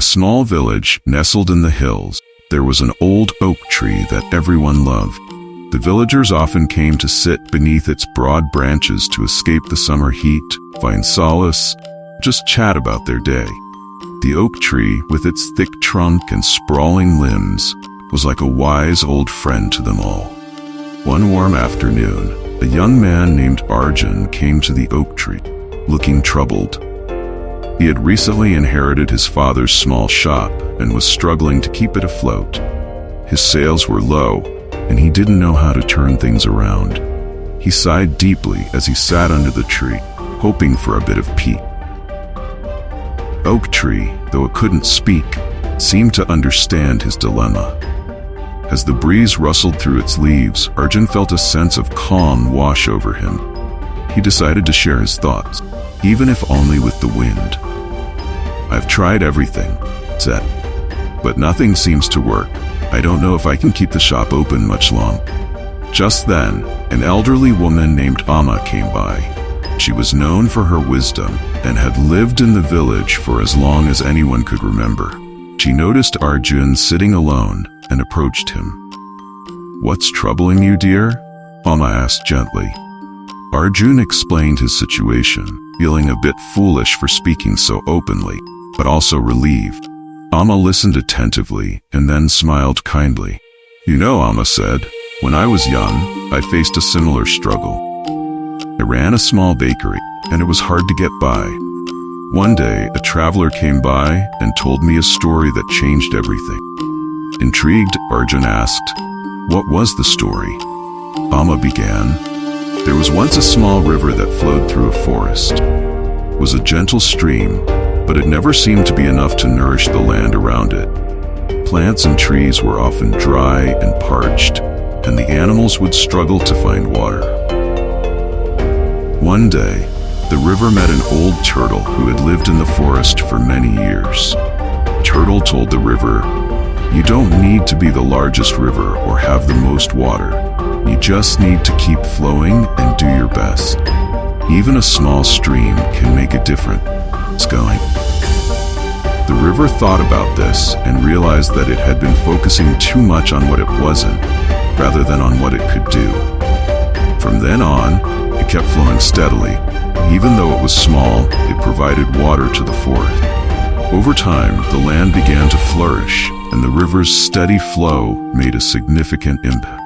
a small village nestled in the hills, there was an old oak tree that everyone loved. The villagers often came to sit beneath its broad branches to escape the summer heat, find solace, just chat about their day. The oak tree, with its thick trunk and sprawling limbs, was like a wise old friend to them all. One warm afternoon, a young man named Arjun came to the oak tree, looking troubled. He had recently inherited his father's small shop and was struggling to keep it afloat. His sales were low, and he didn't know how to turn things around. He sighed deeply as he sat under the tree, hoping for a bit of peace. Oak tree, though it couldn't speak, seemed to understand his dilemma. As the breeze rustled through its leaves, Arjun felt a sense of calm wash over him. He decided to share his thoughts, even if only with the wind. "I've tried everything," he said, "but nothing seems to work. I don't know if I can keep the shop open much longer." Just then, an elderly woman named Amma came by. She was known for her wisdom and had lived in the village for as long as anyone could remember. She noticed Arjun sitting alone and approached him. "What's troubling you, dear?" Amma asked gently. Arjun explained his situation, feeling a bit foolish for speaking so openly, but also relieved. Amma listened attentively and then smiled kindly. "You know," Amma said, "when I was young, I faced a similar struggle. I ran a small bakery, and it was hard to get by. One day, a traveler came by and told me a story that changed everything." Intrigued, Arjun asked, "What was the story?" Amma began, "There was once a small river that flowed through a forest. It was a gentle stream, but it never seemed to be enough to nourish the land around it. Plants and trees were often dry and parched, and the animals would struggle to find water. One day, the river met an old turtle who had lived in the forest for many years. Turtle told the river, "You don't need to be the largest river or have the most water. You just need to keep flowing and do your best. Even a small stream can make a difference going." The river thought about this and realized that it had been focusing too much on what it wasn't, rather than on what it could do. From then on, it kept flowing steadily. Even though it was small, it provided water to the forest. Over time, the land began to flourish, and the river's steady flow made a significant impact.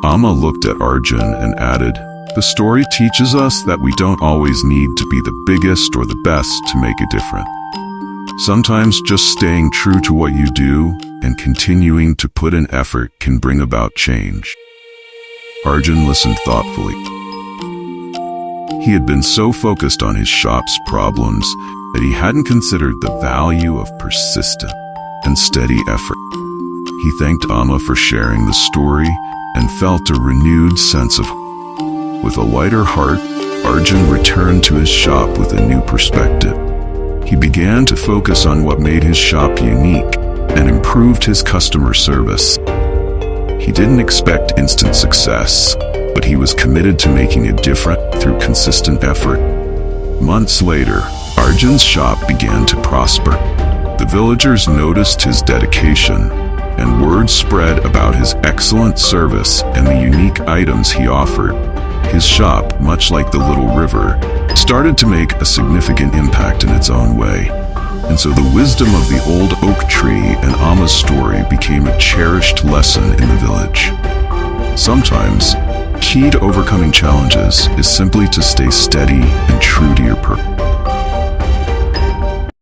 Amma looked at Arjun and added, "The story teaches us that we don't always need to be the biggest or the best to make a difference. Sometimes just staying true to what you do and continuing to put in effort can bring about change." Arjun listened thoughtfully. He had been so focused on his shop's problems that he hadn't considered the value of persistent and steady effort. He thanked Amma for sharing the story and felt a renewed sense of hope. With a lighter heart, Arjun returned to his shop with a new perspective. He began to focus on what made his shop unique and improved his customer service. He didn't expect instant success, but he was committed to making a difference through consistent effort. Months later, Arjun's shop began to prosper. The villagers noticed his dedication, and word spread about his excellent service and the unique items he offered. His shop, much like the little river, started to make a significant impact in its own way. And so the wisdom of the old oak tree and Amma's story became a cherished lesson in the village. Sometimes, key to overcoming challenges is simply to stay steady and true to your purpose.